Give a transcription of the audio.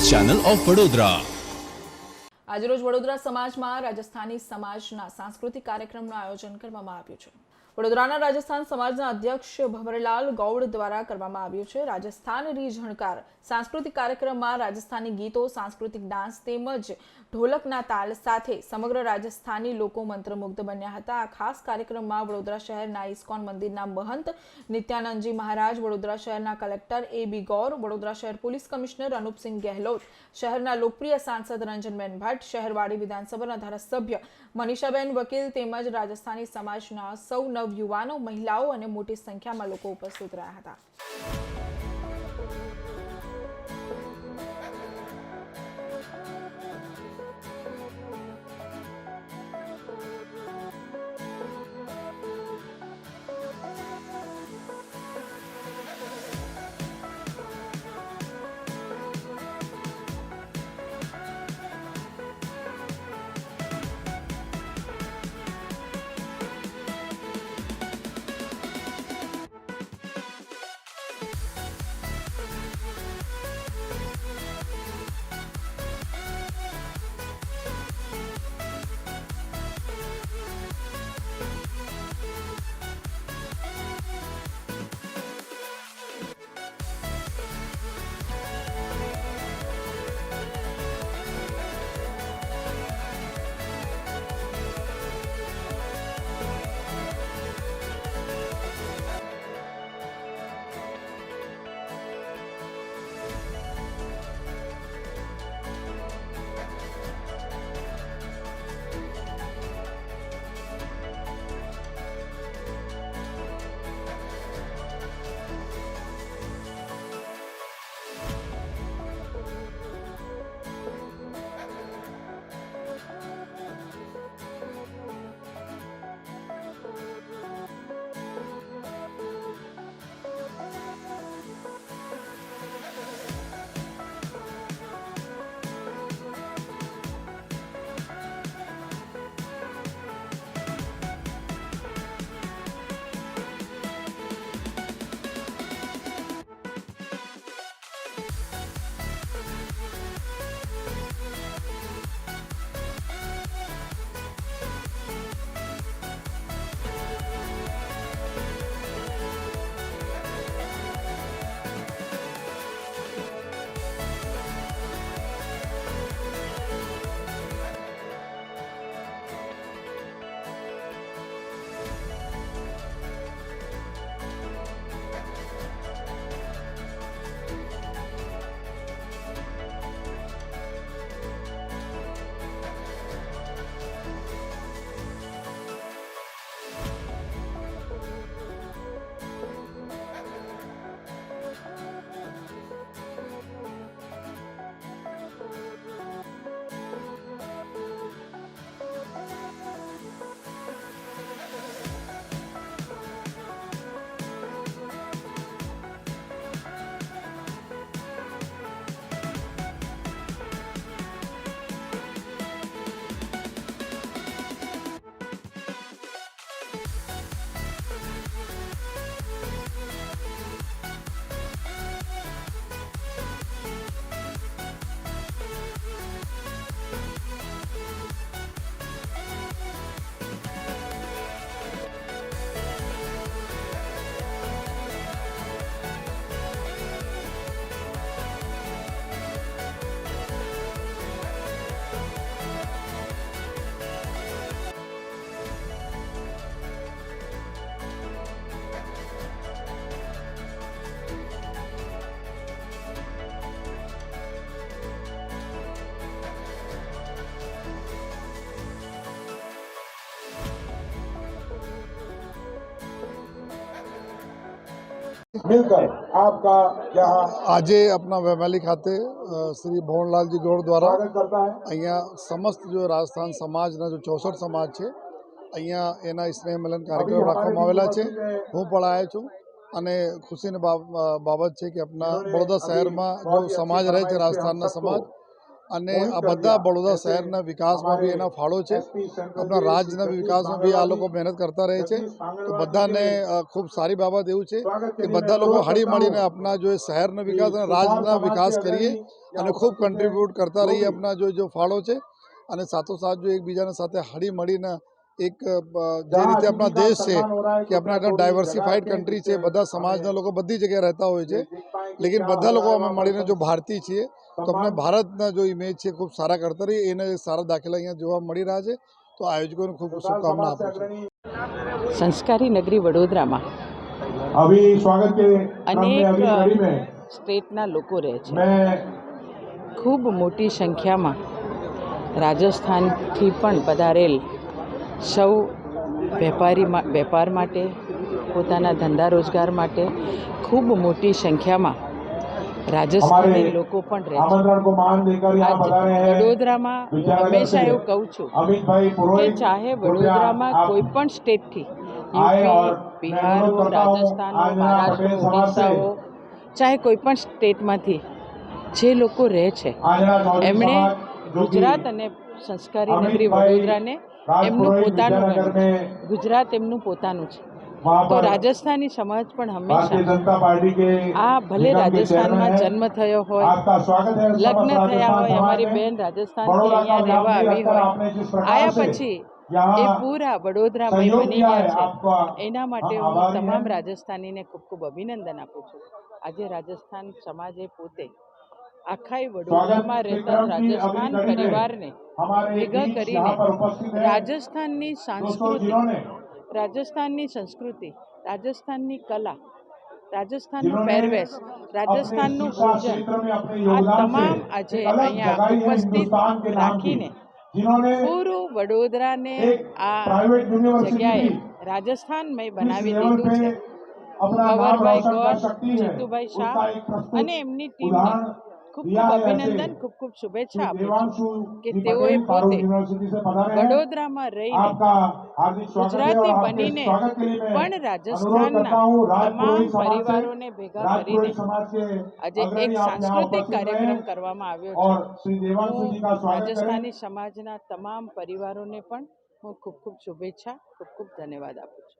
Channel of Vadodara. આજરોજ વડોદરા સમાજમાં રાજસ્થાની સમાજના સાંસ્કૃતિક કાર્યક્રમનું આયોજન કરવામાં આવ્યું છે। વડોદરાના રાજસ્થાન સમાજના અધ્યક્ષ ભંવરલાલ ગૌડ દ્વારા કરવામાં આવ્યું છે। રાજસ્થાન રીઝણકાર સાંસ્કૃતિક કાર્યક્રમમાં રાજસ્થાની ગીતો, સાંસ્કૃતિક ડાન્સ તેમજ ઢોલકના તાલ સાથે સમગ્ર રાજસ્થાની લોકો મંત્રમુગ્ધ બન્યા હતા। આ ખાસ કાર્યક્રમમાં વડોદરા શહેરના ઇસ્કોન મંદિરના મહંત નિત્યાનંદજી મહારાજ, વડોદરા શહેરના કલેક્ટર એ.બી. ગૌર, વડોદરા શહેર પોલીસ કમિશનર અનુપસિંહ ગેહલોત, શહેરના લોકપ્રિય સાંસદ રંજનબેન ભટ્ટ, શહેરવાડી વિધાનસભાના ધારાસભ્ય મનીષાબેન વકીલ તેમજ રાજસ્થાની સમાજના સૌ નવયુવાનો, મહિલાઓ અને મોટી સંખ્યામાં લોકો ઉપસ્થિત રહ્યા હતા। मिलकर आपका यहाँ આજે આપણા વેમાલી ખાતે શ્રી ભવનલાલજી ગૌડ દ્વારા स्वागत करता है। અહીંયા સમસ્ત જો રાજસ્થાન સમાજના જો 64 સમાજ છે અહીંયા એના સ્નેહ મિલન કાર્યક્રમ રાખવામાં આવેલા છે। હું પણ આવ્યો છું અને ખુશીની બાબત છે કે આપણા વડોદરા શહેરમાં જો સમાજ રહે છે રાજસ્થાનના સમાજ અને આ બધા વડોદરા શહેરના વિકાસમાં બી એના ફાળો છે. આપણા રાજ્યના વિકાસમાં બી આ લોકો મહેનત કરતા રહે છે. તો બધાને ખૂબ સારી બાબત એવું છે કે બધા લોકો હળી મળીને આપણા જો શહેરના વિકાસ અને રાજ્યના વિકાસ કરીએ અને ખૂબ કન્ટ્રીબ્યુટ કરતા રહીએ આપણા જો ફાળો છે. અને સાથોસાથ જો એકબીજાના સાથે હળી મળીને એક જે રીતે આપણા દેશ છે કે આપણા એકદમ ડાયવર્સિફાઈડ કન્ટ્રી છે, બધા સમાજના લોકો બધી જગ્યાએ રહેતા હોય છે, લેકિન બધા લોકો અમે મળીને જો ભારતીય છીએ તો આપણે ભારતના જો ઇમેજ છે ખૂબ સારા કરતા રહીએ. એને સારા દાખલા અહીંયા જોવા મળી રહ્યા છે. તો આયોજકોને ખૂબ શુભકામના આપું છું. સંસ્કારી નગરી વડોદરામાં अभी स्वागत के क्रम में अभी कड़ी અનેક में સ્ટેટના લોકો રહે છે. मैं ખૂબ મોટી સંખ્યામાં રાજસ્થાનથી પણ પધારેલ સૌ વેપાર માટે, પોતાના ધંધા રોજગાર માટે ખૂબ મોટી સંખ્યામાં રાજસ્થાની લોકો પણ રહે છે. आमंत्रण को मान देकर यहाँ આજ पधारे हैं વડોદરામાં હું विद्यानगर હંમેશા से એવું કહું છું अमित भाई કે पुरोहित ચાહે कृपया વડોદરામાં आप કોઈ પણ સ્ટેટથી आए और યુપી, मैं બિહાર अनुरोध हो, करता हूँ રાજસ્થાન हो, आज यहाँ મહારાષ્ટ્ર पटेल हो, समाज ઓડિશા से हो, ચાહે કોઈ પણ સ્ટેટમાંથી જે લોકો રહે છે आज यहाँ चौधरी એમણે समाज जो कि ગુજરાત અને સંસ્કારી અમિત નગરી ભાઈ વડોદરાને રાજ એમનું પુરોહિત પોતાનું વિદ્યાનગર ગણ્યું છે. में ગુજરાત એમનું પોતાનું છે. वहाँ તો पर રાજસ્થાની સમાજ પણ भारतीय હંમેશા जनता पार्टी के આ ભલે निगम के चेयरमैन રાજસ્થાનમાં हैं। જન્મ થયો હોય, आपका स्वागत है समस्त લગ્ન થયા राजस्थान હોય, समाज અમારી में। બેન રાજસ્થાનથી बड़ौदा का અહીંયા રહેવા व्यापी આવી रखकर હોય, आपने जिस प्रकार આયા से પછી એ यहाँ પૂરા વડોદરામય सहयोग બની किया ગયા है છે. आपका એના हम માટે હું आभारी તમામ हैं। રાજસ્થાનીને ખૂબ ખૂબ અભિનંદન આપું છું. આજે રાજસ્થાન સમાજે પોતે આખા વડોદરામાં स्वागत के રહેતા क्रम की अगली રાજસ્થાન कड़ी में પરિવારને हमारे ભેગા बीच કરીને यहाँ पर उपस्थित है રાજસ્થાનની दोस्तों સંસ્કૃતિ, जिन्होंने રાજસ્થાનની સંસ્કૃતિ, રાજસ્થાનની કલા, રાજસ્થાનનો जिन्होंने પહેરવેશ, अपने રાજસ્થાનનું शिक्षा ભોજન, क्षेत्र में अपने આ योगदान से તમામ આજે एक अलग અહીંયા जगह है ઉપસ્થિત हिंदुस्तान के नाम की, રાખીને जिन्होंने પૂરું વડોદરાને एक આ प्राइवेट यूनिवर्सिटी જગ્યાએ भी રાજસ્થાનમય जिस બનાવી लेवल દીધું पे છે. अपना नाम ભંવરભાઈ रोशन कर ગોર, सकती है જીતુભાઈ શાહ उसका एक प्रस्तुत અને એમની ટીમને उदाहरण ખૂબ दिया ખૂબ है। ऐसे અભિનંદન, ખૂબ ખૂબ શુભેચ્છા श्री આપું છું देवांशु કે जी તેઓએ पटेल फारूक પોતે यूनिवर्सिटी से पधारे हैं। વડોદરામાં રહીને आपका हार्दिक स्वागत है ગુજરાતી और आपके બનીને स्वागत के लिए मैं પણ अनुरोध રાજસ્થાનના करता हूँ राज તમામ पुरोहित समाज से પરિવારોને ભેગા કરીને राजपुरोहित समाज के આજે એક अग्रणी आप यहाँ સાંસ્કૃતિક उपस्थित કાર્યક્રમ रहे કરવામાં આવ્યો और છે. श्री देवांशु जी का હું स्वागत રાજસ્થાની करें। સમાજના તમામ પરિવારોને પણ હું ખૂબ ખૂબ શુભેચ્છા, ખૂબ ખૂબ ધન્યવાદ આપું છું.